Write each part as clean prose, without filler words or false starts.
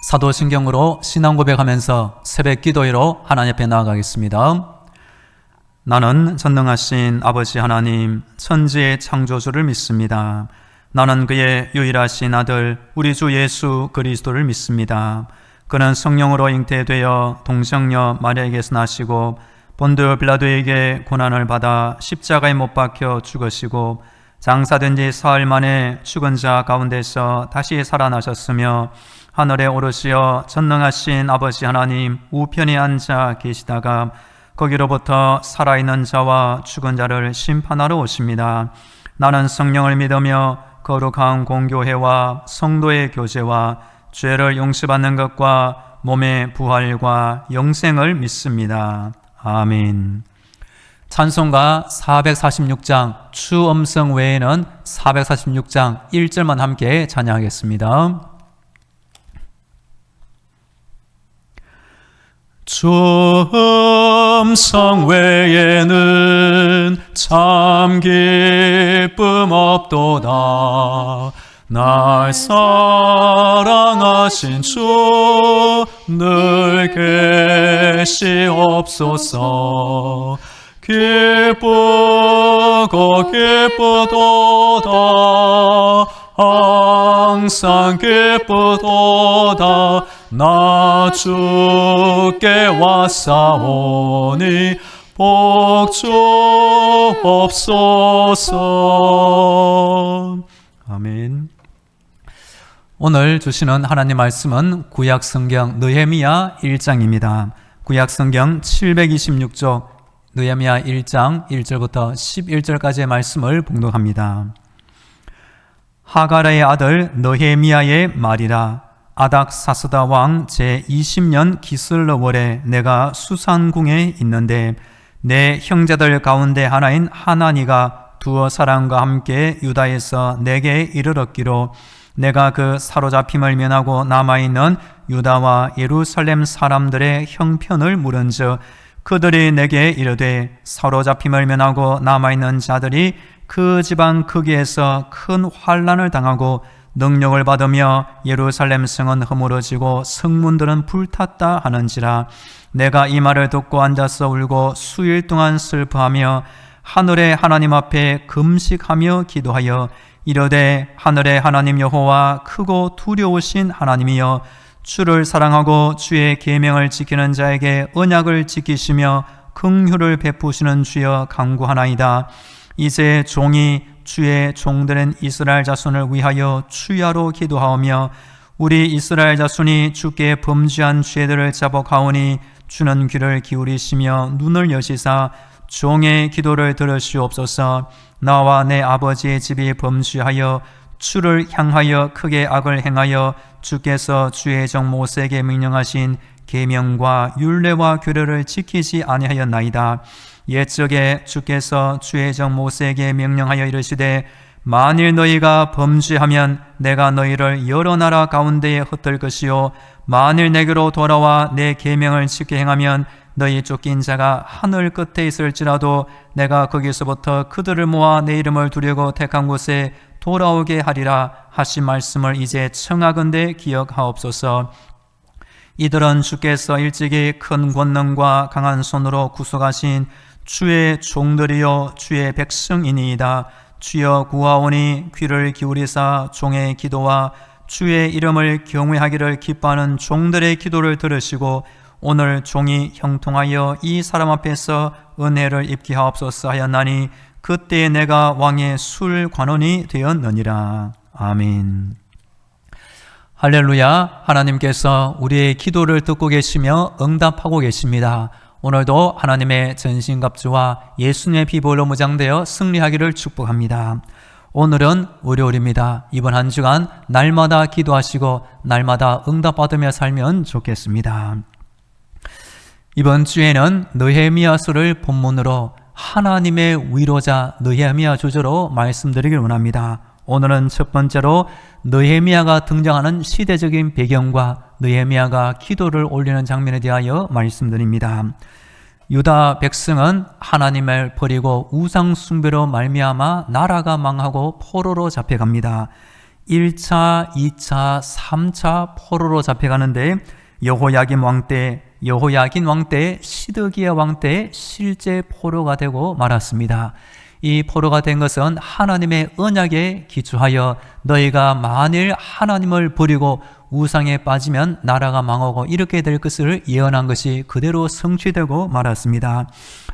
사도신경으로 신앙 고백하면서 새벽 기도회로 하나님 앞에 나아가겠습니다. 나는 전능하신 아버지 하나님, 천지의 창조주를 믿습니다. 나는 그의 유일하신 아들 우리 주 예수 그리스도를 믿습니다. 그는 성령으로 잉태되어 동정녀 마리아에게서 나시고 본드 빌라도에게 고난을 받아 십자가에 못 박혀 죽으시고 장사된 지 사흘 만에 죽은 자 가운데서 다시 살아나셨으며 하늘에 오르시어 전능하신 아버지 하나님 우편에 앉아 계시다가 거기로부터 살아있는 자와 죽은 자를 심판하러 오십니다. 나는 성령을 믿으며 거룩한 공교회와 성도의 교제와 죄를 용서받는 것과 몸의 부활과 영생을 믿습니다. 아멘. 찬송가 446장 추음성 외에는 446장 1절만 함께 찬양하겠습니다. 추음성 외에는 참 기쁨 없도다. 날 사랑하신 주 늘 계시옵소서. 기쁘고 기쁘도다. 항상 기쁘도다. 나 주께 왔사오니 복 주옵소서. 아멘. 오늘 주시는 하나님 말씀은 구약성경 느헤미야 1장입니다. 구약성경 726쪽 느헤미야 1장 1절부터 11절까지의 말씀을 봉독합니다. 하가라의 아들 느헤미야의 말이라. 아닥사스다 왕 제20년 기슬러월에 내가 수산궁에 있는데 내 형제들 가운데 하나인 하나니가 두어 사람과 함께 유다에서 내게 이르렀기로 내가 그 사로잡힘을 면하고 남아있는 유다와 예루살렘 사람들의 형편을 물은즉 그들이 내게 이르되 사로잡힘을 면하고 남아있는 자들이 그 지방 크기에서 큰 환난을 당하고 능력을 받으며 예루살렘 성은 허물어지고 성문들은 불탔다 하는지라. 내가 이 말을 듣고 앉아서 울고 수일 동안 슬퍼하며 하늘의 하나님 앞에 금식하며 기도하여 이르되 하늘의 하나님 여호와 크고 두려우신 하나님이여 주를 사랑하고 주의 계명을 지키는 자에게 언약을 지키시며 긍휼을 베푸시는 주여 간구하나이다. 이제 종이 주의 종들은 이스라엘 자손을 위하여 추야로 기도하오며 우리 이스라엘 자손이 주께 범죄한 죄들을 자복하오니 주는 귀를 기울이시며 눈을 여시사 종의 기도를 들으시옵소서. 나와 내 아버지의 집이 범죄하여 주를 향하여 크게 악을 행하여 주께서 주의 종 모세에게 명령하신 계명과 율례와 규례를 지키지 아니하였나이다. 옛적에 주께서 주의 종 모세에게 명령하여 이르시되 만일 너희가 범죄하면 내가 너희를 여러 나라 가운데에 흩을 것이요 만일 내게로 돌아와 내 계명을 지켜 행하면 너희 쫓긴 자가 하늘 끝에 있을지라도 내가 거기서부터 그들을 모아 내 이름을 두려고 택한 곳에 돌아오게 하리라 하신 말씀을 이제 청하건대 기억하옵소서. 이들은 주께서 일찍이 큰 권능과 강한 손으로 구속하신 주의 종들이요 주의 백성이니이다. 주여 구하오니 귀를 기울이사 종의 기도와 주의 이름을 경외하기를 기뻐하는 종들의 기도를 들으시고 오늘 종이 형통하여 이 사람 앞에서 은혜를 입게 하옵소서 하였나니 그때 내가 왕의 술 관원이 되었느니라. 아멘. 할렐루야. 하나님께서 우리의 기도를 듣고 계시며 응답하고 계십니다. 오늘도 하나님의 전신갑주와 예수님의 피보혈로 무장되어 승리하기를 축복합니다. 오늘은 월요일입니다. 이번 한 주간 날마다 기도하시고 날마다 응답받으며 살면 좋겠습니다. 이번 주에는 느헤미야서를 본문으로 하나님의 위로자 느헤미야 주제로 말씀드리길 원합니다. 오늘은 첫 번째로 느헤미야가 등장하는 시대적인 배경과 느헤미야가 기도를 올리는 장면에 대하여 말씀드립니다. 유다 백성은 하나님을 버리고 우상 숭배로 말미암아 나라가 망하고 포로로 잡혀갑니다. 1차, 2차, 3차 포로로 잡혀가는데 여호야긴 왕 때 시드기야 왕 때 실제 포로가 되고 말았습니다. 이 포로가 된 것은 하나님의 언약에 기초하여 너희가 만일 하나님을 버리고 우상에 빠지면 나라가 망하고 이렇게 될 것을 예언한 것이 그대로 성취되고 말았습니다.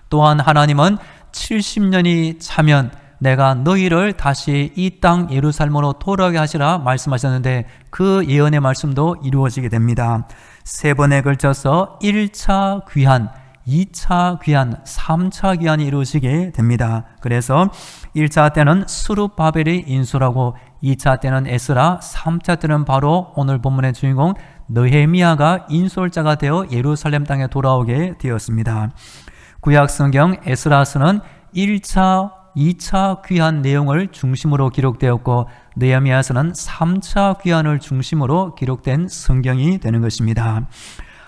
또한 하나님은 70년이 차면 내가 너희를 다시 이 땅 예루살렘으로 돌아오게 하시라 말씀하셨는데 그 예언의 말씀도 이루어지게 됩니다. 3번에 걸쳐서 1차 귀환, 2차 귀환, 3차 귀환이 이루어지게 됩니다. 그래서 1차 때는 스룹바벨이 인솔하고 2차 때는 에스라, 3차 때는 바로 오늘 본문의 주인공 느헤미야가 인솔자가 되어 예루살렘 땅에 돌아오게 되었습니다. 구약 성경 에스라서는 1차, 2차 귀환 내용을 중심으로 기록되었고 느헤미야서는 3차 귀환을 중심으로 기록된 성경이 되는 것입니다.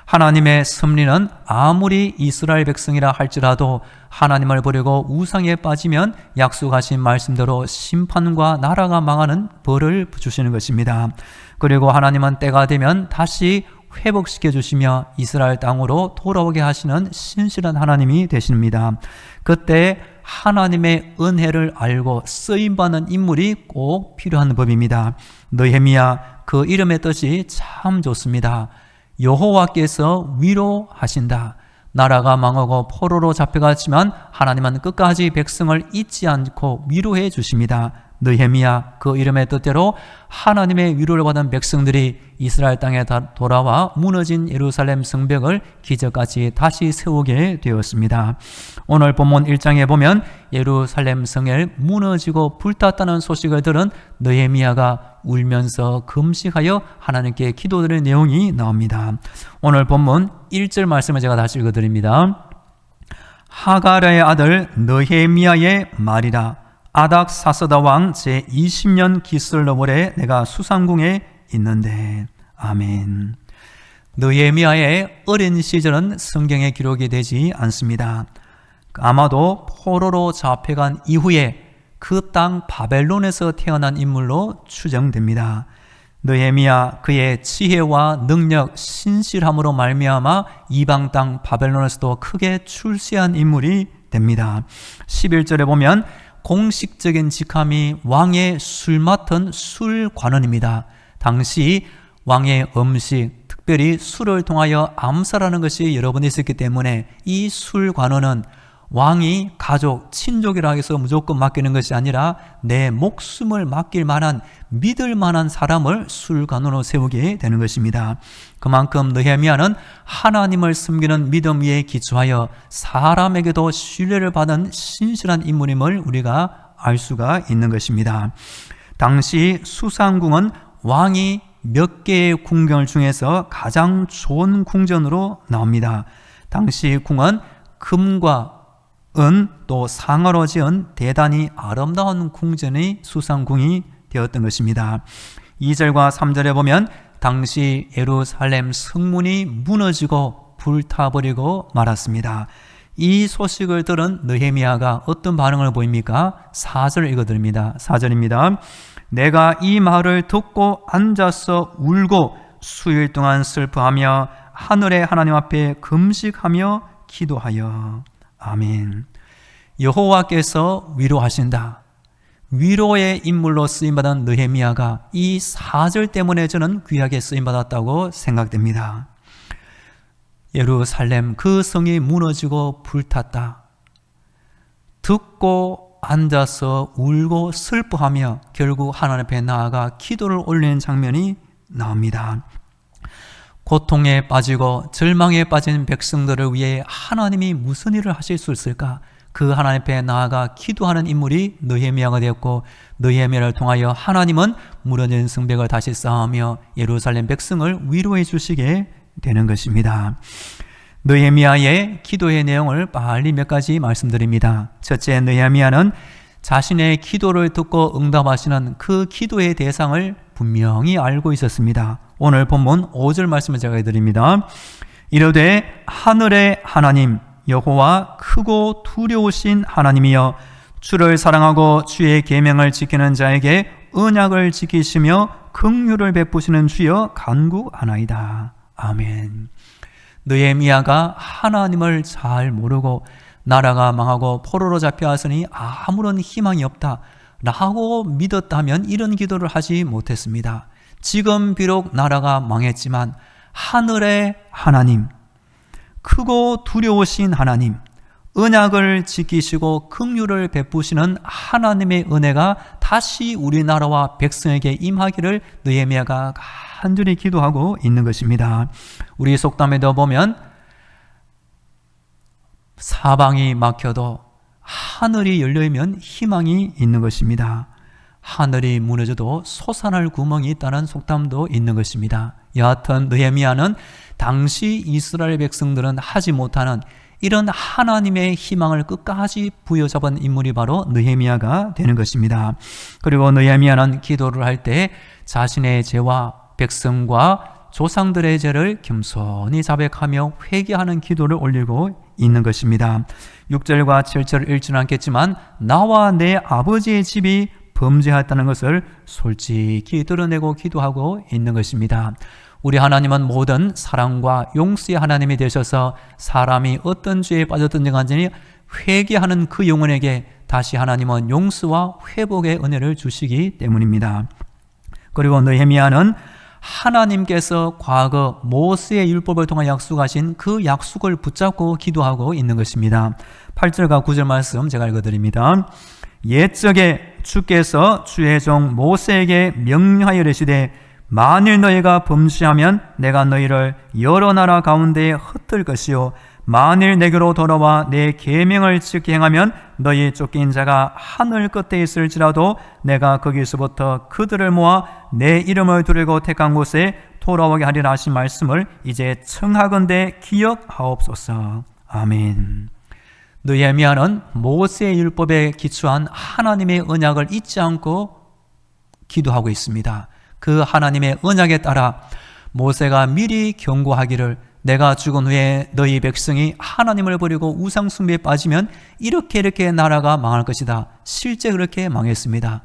하나님의 섭리는 아무리 이스라엘 백성이라 할지라도 하나님을 버리고 우상에 빠지면 약속하신 말씀대로 심판과 나라가 망하는 벌을 주시는 것입니다. 그리고 하나님은 때가 되면 다시 회복시켜 주시며 이스라엘 땅으로 돌아오게 하시는 신실한 하나님이 되십니다. 그때 하나님의 은혜를 알고 쓰임받는 인물이 꼭 필요한 법입니다. 느헤미야, 그 이름의 뜻이 참 좋습니다. 여호와께서 위로하신다. 나라가 망하고 포로로 잡혀갔지만 하나님은 끝까지 백성을 잊지 않고 위로해 주십니다. 느헤미야, 그 이름의 뜻대로 하나님의 위로를 받은 백성들이 이스라엘 땅에 돌아와 무너진 예루살렘 성벽을 기적같이 다시 세우게 되었습니다. 오늘 본문 1장에 보면 예루살렘 성을 무너지고 불탔다는 소식을 들은 느헤미야가 울면서 금식하여 하나님께 기도드리는 내용이 나옵니다. 오늘 본문 1절 말씀을 제가 다시 읽어드립니다. 하가랴의 아들 느헤미야의 말이라. 아닥사스다 왕 제20년 기슬러월에 내가 수상궁에 있는데. 아멘. 느헤미야의 어린 시절은 성경에 기록이 되지 않습니다. 아마도 포로로 잡혀간 이후에 그 땅 바벨론에서 태어난 인물로 추정됩니다. 느헤미야, 그의 지혜와 능력, 신실함으로 말미암아 이방 땅 바벨론에서도 크게 출세한 인물이 됩니다. 11절에 보면 공식적인 직함이 왕의 술 맡은 술관원입니다. 당시 왕의 음식, 특별히 술을 통하여 암살하는 것이 여러 번 있었기 때문에 이 술관원은 왕이 가족, 친족이라 해서 무조건 맡기는 것이 아니라 내 목숨을 맡길 만한 믿을 만한 사람을 술관원으로 세우게 되는 것입니다. 그만큼 느헤미야는 하나님을 섬기는 믿음 위에 기초하여 사람에게도 신뢰를 받은 신실한 인물임을 우리가 알 수가 있는 것입니다. 당시 수상궁은 왕이 몇 개의 궁전 중에서 가장 좋은 궁전으로 나옵니다. 당시 궁은 금과 은 또 상어로 지은 대단히 아름다운 궁전이 수상궁이 되었던 것입니다. 2절과 3절에 보면 당시 예루살렘 성문이 무너지고 불타버리고 말았습니다. 이 소식을 들은 느헤미야가 어떤 반응을 보입니까? 4절 읽어드립니다. 4절입니다. 내가 이 말을 듣고 앉아서 울고 수일 동안 슬퍼하며 하늘의 하나님 앞에 금식하며 기도하여. 아멘. 여호와께서 위로하신다. 위로의 인물로 쓰임받은 느헤미야가 이 4절 때문에 저는 귀하게 쓰임받았다고 생각됩니다. 예루살렘 그 성이 무너지고 불탔다. 듣고 앉아서 울고 슬퍼하며 결국 하나님 앞에 나아가 기도를 올리는 장면이 나옵니다. 고통에 빠지고 절망에 빠진 백성들을 위해 하나님이 무슨 일을 하실 수 있을까? 그 하나님 앞에 나아가 기도하는 인물이 느헤미야가 되었고 느헤미야를 통하여 하나님은 무너진 성벽을 다시 쌓으며 예루살렘 백성을 위로해 주시게 되는 것입니다. 느헤미야의 기도의 내용을 빨리 몇 가지 말씀드립니다. 첫째, 느헤미야는 자신의 기도를 듣고 응답하시는 그 기도의 대상을 분명히 알고 있었습니다. 오늘 본문 5절 말씀을 제가 해드립니다. 이르되 하늘의 하나님 여호와 크고 두려우신 하나님이여 주를 사랑하고 주의 계명을 지키는 자에게 언약을 지키시며 긍휼을 베푸시는 주여 간구하나이다. 아멘. 느헤미야가 하나님을 잘 모르고 나라가 망하고 포로로 잡혀왔으니 아무런 희망이 없다 라고 믿었다면 이런 기도를 하지 못했습니다. 지금 비록 나라가 망했지만 하늘의 하나님, 크고 두려우신 하나님, 언약을 지키시고 긍휼을 베푸시는 하나님의 은혜가 다시 우리나라와 백성에게 임하기를 느헤미야가 간절히 기도하고 있는 것입니다. 우리 속담에도 보면 사방이 막혀도 하늘이 열려있으면 희망이 있는 것입니다. 하늘이 무너져도 솟아날 구멍이 있다는 속담도 있는 것입니다. 여하튼 느헤미야는 당시 이스라엘 백성들은 하지 못하는 이런 하나님의 희망을 끝까지 부여잡은 인물이 바로 느헤미야가 되는 것입니다. 그리고 느헤미야는 기도를 할 때 자신의 죄와 백성과 조상들의 죄를 겸손히 자백하며 회개하는 기도를 올리고 있는 것입니다. 6절과 7절을 읽지는 않겠지만 나와 내 아버지의 집이 범죄했다는 것을 솔직히 드러내고 기도하고 있는 것입니다. 우리 하나님은 모든 사랑과 용서의 하나님이 되셔서 사람이 어떤 죄에 빠졌든지 간에 회개하는 그 영혼에게 다시 하나님은 용서와 회복의 은혜를 주시기 때문입니다. 그리고 느헤미야는 하나님께서 과거 모세의 율법을 통해 약속하신 그 약속을 붙잡고 기도하고 있는 것입니다. 8절과 9절 말씀 제가 읽어드립니다. 옛적에 주께서 주의 종 모세에게 명령하여 이르시되 만일 너희가 범죄하면 내가 너희를 여러 나라 가운데에 흩을 것이요 만일 내게로 돌아와 내 계명을 지켜 행하면 너희 쫓긴 자가 하늘 끝에 있을지라도 내가 거기서부터 그들을 모아 내 이름을 두르고 택한 곳에 돌아오게 하리라 하신 말씀을 이제 청하건대 기억하옵소서. 아멘. 느헤미야는 모세의 율법에 기초한 하나님의 언약을 잊지 않고 기도하고 있습니다. 그 하나님의 언약에 따라 모세가 미리 경고하기를 내가 죽은 후에 너희 백성이 하나님을 버리고 우상 숭배에 빠지면 이렇게 나라가 망할 것이다. 실제 그렇게 망했습니다.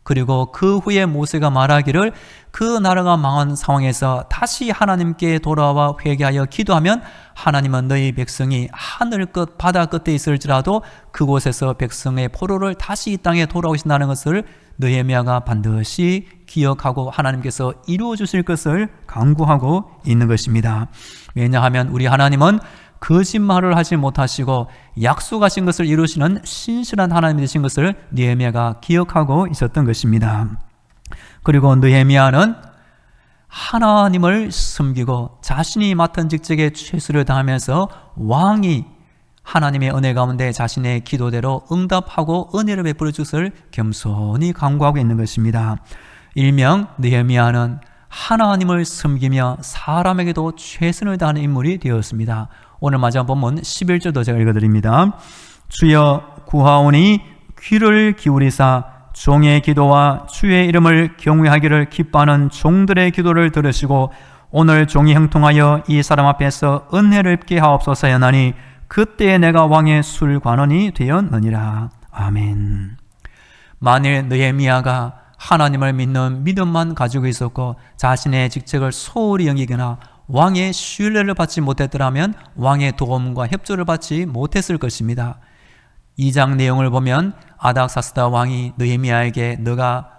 그리고 그 후에 모세가 말하기를 그 나라가 망한 상황에서 다시 하나님께 돌아와 회개하여 기도하면 하나님은 너희 백성이 하늘 끝 바다 끝에 있을지라도 그곳에서 백성의 포로를 다시 이 땅에 돌아오신다는 것을 느헤미야가 반드시 기억하고 하나님께서 이루어 주실 것을 간구하고 있는 것입니다. 왜냐하면 우리 하나님은 거짓말을 하지 못하시고 약속하신 것을 이루시는 신실한 하나님이 되신 것을 느헤미야가 기억하고 있었던 것입니다. 그리고 느헤미야는 하나님을 섬기고 자신이 맡은 직책에 최선을 다하면서 왕이 하나님의 은혜 가운데 자신의 기도대로 응답하고 은혜를 베풀어 주실 겸손히 간구하고 있는 것입니다. 일명 느헤미야는 하나님을 섬기며 사람에게도 최선을 다하는 인물이 되었습니다. 오늘 마지막 본문 11절도 제가 읽어드립니다. 주여 구하오니 귀를 기울이사 종의 기도와 주의 이름을 경외하기를 기뻐하는 종들의 기도를 들으시고 오늘 종이 형통하여 이 사람 앞에서 은혜를 입게 하옵소서 하나니 그때에 내가 왕의 술관원이 되었느니라. 아멘. 만일 느헤미야가 하나님을 믿는 믿음만 가지고 있었고 자신의 직책을 소홀히 여기거나 왕의 신뢰를 받지 못했더라면 왕의 도움과 협조를 받지 못했을 것입니다. 2장 내용을 보면 아닥사스다 왕이 느헤미야에게 너가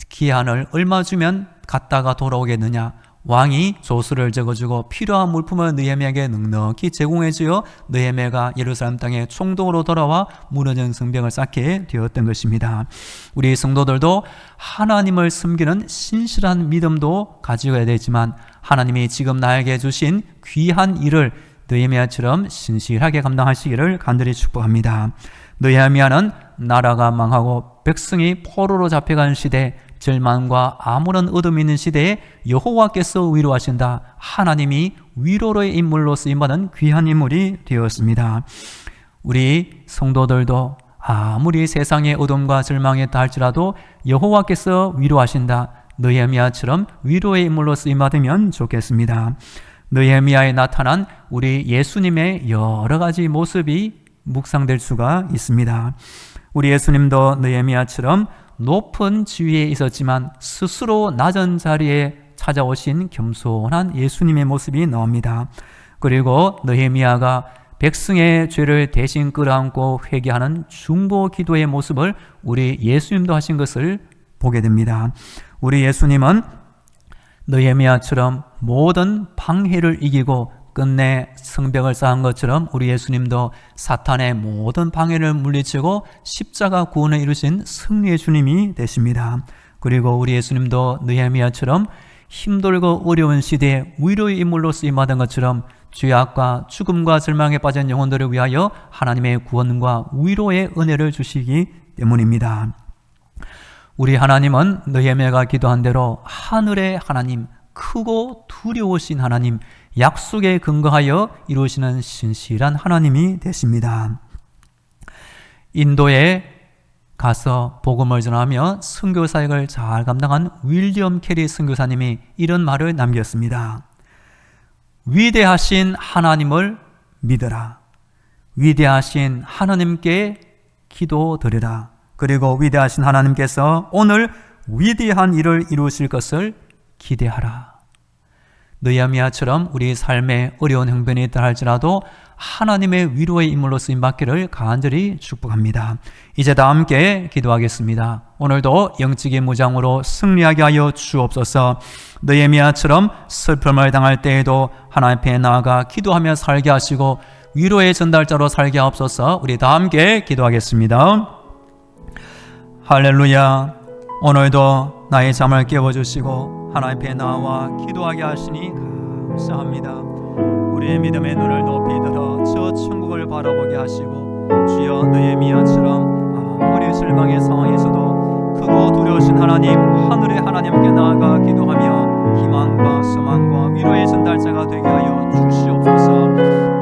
기한을 얼마 주면 갔다가 돌아오겠느냐, 왕이 조수를 적어주고 필요한 물품을 느헤미야에게 넉넉히 제공해주어 느헤미야가 예루살렘 땅에 총독으로 돌아와 무너진 성벽을 쌓게 되었던 것입니다. 우리 성도들도 하나님을 섬기는 신실한 믿음도 가지고야 되지만 하나님이 지금 나에게 주신 귀한 일을 느헤미야처럼 신실하게 감당하시기를 간절히 축복합니다. 느헤미야는 나라가 망하고 백성이 포로로 잡혀간 시대, 절망과 아무런 어둠이 있는 시대에 여호와께서 위로하신다. 하나님이 위로로의 인물로 쓰임받은 귀한 인물이 되었습니다. 우리 성도들도 아무리 세상의 어둠과 절망에 있다 할지라도 여호와께서 위로하신다. 느헤미야처럼 위로의 인물로 쓰임받으면 좋겠습니다. 느헤미야에 나타난 우리 예수님의 여러 가지 모습이 묵상될 수가 있습니다. 우리 예수님도 느헤미야처럼 높은 지위에 있었지만 스스로 낮은 자리에 찾아오신 겸손한 예수님의 모습이 나옵니다. 그리고 느헤미야가 백성의 죄를 대신 끌어안고 회개하는 중보 기도의 모습을 우리 예수님도 하신 것을 보게 됩니다. 우리 예수님은 느헤미야처럼 모든 방해를 이기고 끝내 성벽을 쌓은 것처럼 우리 예수님도 사탄의 모든 방해를 물리치고 십자가 구원을 이루신 승리의 주님이 되십니다. 그리고 우리 예수님도 느헤미야처럼 힘들고 어려운 시대에 위로의 인물로 쓰임받은 것처럼 죄악과 죽음과 절망에 빠진 영혼들을 위하여 하나님의 구원과 위로의 은혜를 주시기 때문입니다. 우리 하나님은 느헤미야가 기도한 대로 하늘의 하나님, 크고 두려우신 하나님, 약속에 근거하여 이루시는 신실한 하나님이 되십니다. 인도에 가서 복음을 전하며 선교 사역을 잘 감당한 윌리엄 캐리 선교사님이 이런 말을 남겼습니다. 위대하신 하나님을 믿어라. 위대하신 하나님께 기도드려라. 그리고 위대하신 하나님께서 오늘 위대한 일을 이루실 것을 기대하라. 느헤미야처럼 우리 삶에 어려운 형편이 있다 할지라도 하나님의 위로의 인물로 쓰임받기를 간절히 축복합니다. 이제 다 함께 기도하겠습니다. 오늘도 영적인 무장으로 승리하게 하여 주옵소서. 느헤미야처럼 슬픔을 당할 때에도 하나님 앞에 나아가 기도하며 살게 하시고 위로의 전달자로 살게 하옵소서. 우리 다 함께 기도하겠습니다. 할렐루야. 오늘도 나의 잠을 깨워주시고 하나님 앞에 나와 기도하게 하시니 감사합니다. 우리의 믿음의 눈을 높이 들어 저 천국을 바라보게 하시고 주여 느헤미야처럼 아무리 절망의 상황에서도 크고 두려우신 하나님, 하늘의 하나님께 나아가 기도하며 희망과 소망과 위로의 전달자가 되게 하여 주시옵소서.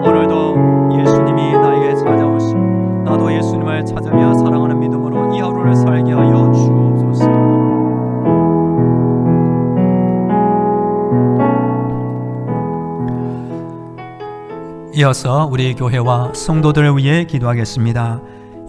오늘도 예수님이 나에게 찾아오시고 나도 예수님을 찾으며 사랑하는 믿음으로 이 하루를 살게 하여 주옵소서. 이어서 우리 교회와 성도들을 위해 기도하겠습니다.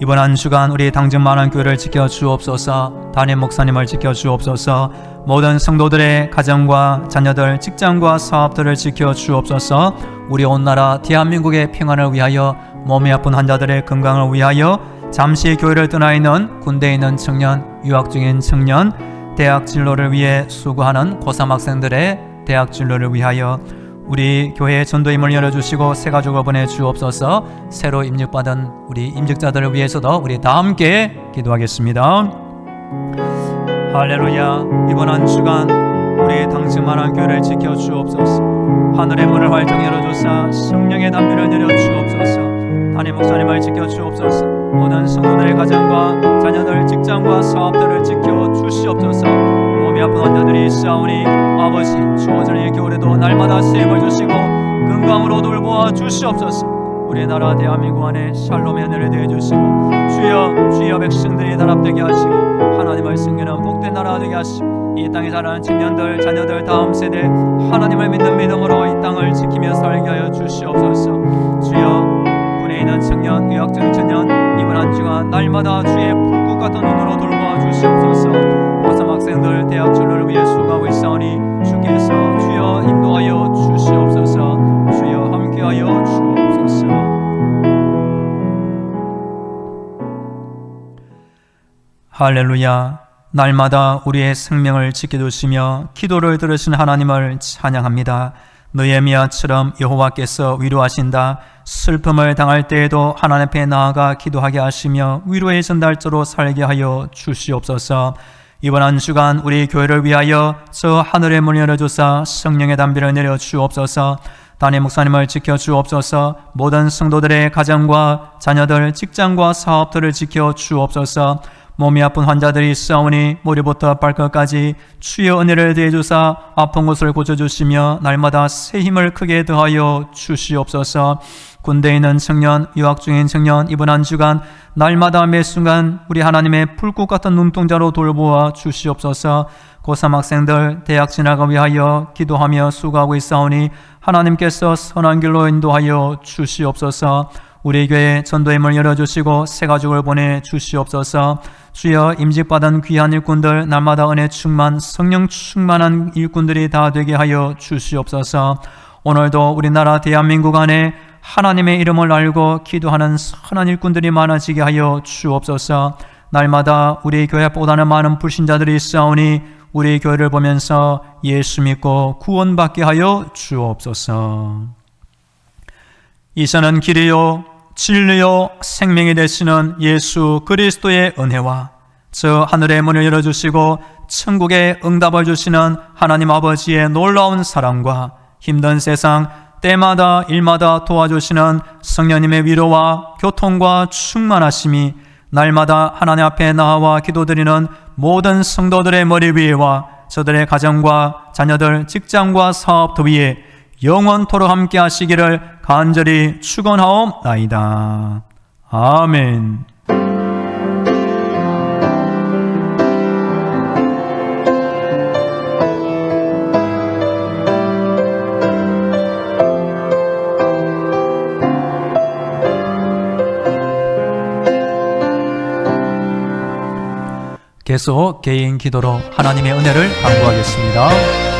이번 한 주간 우리 당진만원교회를 지켜주옵소서. 담임 목사님을 지켜주옵소서. 모든 성도들의 가정과 자녀들, 직장과 사업들을 지켜주옵소서. 우리 온 나라 대한민국의 평안을 위하여, 몸이 아픈 환자들의 건강을 위하여, 잠시 교회를 떠나 있는 군대에 있는 청년, 유학 중인 청년, 대학 진로를 위해 수고하는 고3 학생들의 대학 진로를 위하여, 우리 교회의 전도임을 열어주시고 새 가족을 보내주옵소서. 새로 임직받은 우리 임직자들을 위해서도 우리 다 함께 기도하겠습니다. 할렐루야. 이번 한 주간 우리 당직만한 교회를 지켜주옵소서. 하늘의 문을 활짝 열어주사 성령의 담비를 내려주옵소서. 담임 목사님을 지켜주옵소서. 모든 성도들의 가정과 자녀들, 직장과 사업들을 지켜주시옵소서. 몸이 아픈 환자들이 있사오니 아버지 추워지는 이 겨울에도 날마다 쓰임을 주시고 건강으로 돌보아 주시옵소서. 우리나라 대한민국 안에 샬롬의 은혜를 더해 주시고 주여 백성들이 단합되게 하시고 하나님을 섬기는 복된 나라가 되게 하시고 이 땅에 자라는 청년들, 자녀들, 다음 세대 하나님을 믿는 믿음으로 이 땅을 지키며 살게 하여 주시옵소서. 주여 군에 있는 청년, 유학 중인 청년 이번 한 주간 날마다 주의 불꽃 같은 눈으로 돌보아 주시옵소서. 고3 학생들 대학 진로를 위해 수고하고 있사오니 주께서 주여 인도하여 주시옵소서. 주여 함께하여 주옵소서. 할렐루야. 날마다 우리의 생명을 지켜주시며 기도를 들으신 하나님을 찬양합니다. 느헤미야처럼 여호와께서 위로하신다. 슬픔을 당할 때에도 하나님 앞에 나아가 기도하게 하시며 위로의 전달자로 살게 하여 주시옵소서. 이번 한 주간 우리 교회를 위하여 저 하늘의 문을 열어주사 성령의 담비를 내려 주옵소서. 담임 목사님을 지켜 주옵소서. 모든 성도들의 가정과 자녀들, 직장과 사업들을 지켜 주옵소서. 몸이 아픈 환자들이 있사오니 머리부터 발끝까지 주의 은혜를 더해 주사 아픈 곳을 고쳐주시며 날마다 새 힘을 크게 더하여 주시옵소서. 군대에 있는 청년, 유학 중인 청년 이번 한 주간 날마다 매 순간 우리 하나님의 불꽃 같은 눈동자로 돌보아 주시옵소서. 고3 학생들 대학 진학을 위하여 기도하며 수고하고 있사오니 하나님께서 선한 길로 인도하여 주시옵소서. 우리 교회 전도의 문을 열어주시고 새 가족을 보내 주시옵소서. 주여, 임직받은 귀한 일꾼들 날마다 은혜 충만, 성령 충만한 일꾼들이 다 되게 하여 주시옵소서. 오늘도 우리나라 대한민국 안에 하나님의 이름을 알고 기도하는 선한 일꾼들이 많아지게 하여 주옵소서. 날마다 우리 교회보다는 많은 불신자들이 있사오니 우리 교회를 보면서 예수 믿고 구원받게 하여 주옵소서. 이서는 길이요 진리요 생명이 되시는 예수 그리스도의 은혜와 저 하늘의 문을 열어주시고 천국의 응답을 주시는 하나님 아버지의 놀라운 사랑과 힘든 세상 때마다 일마다 도와주시는 성령님의 위로와 교통과 충만하심이 날마다 하나님 앞에 나와 기도드리는 모든 성도들의 머리 위에와 저들의 가정과 자녀들, 직장과 사업터 위에 영원토록 함께 하시기를 간절히 축원하옵나이다. 아멘. 계속 개인 기도로 하나님의 은혜를 간구하겠습니다.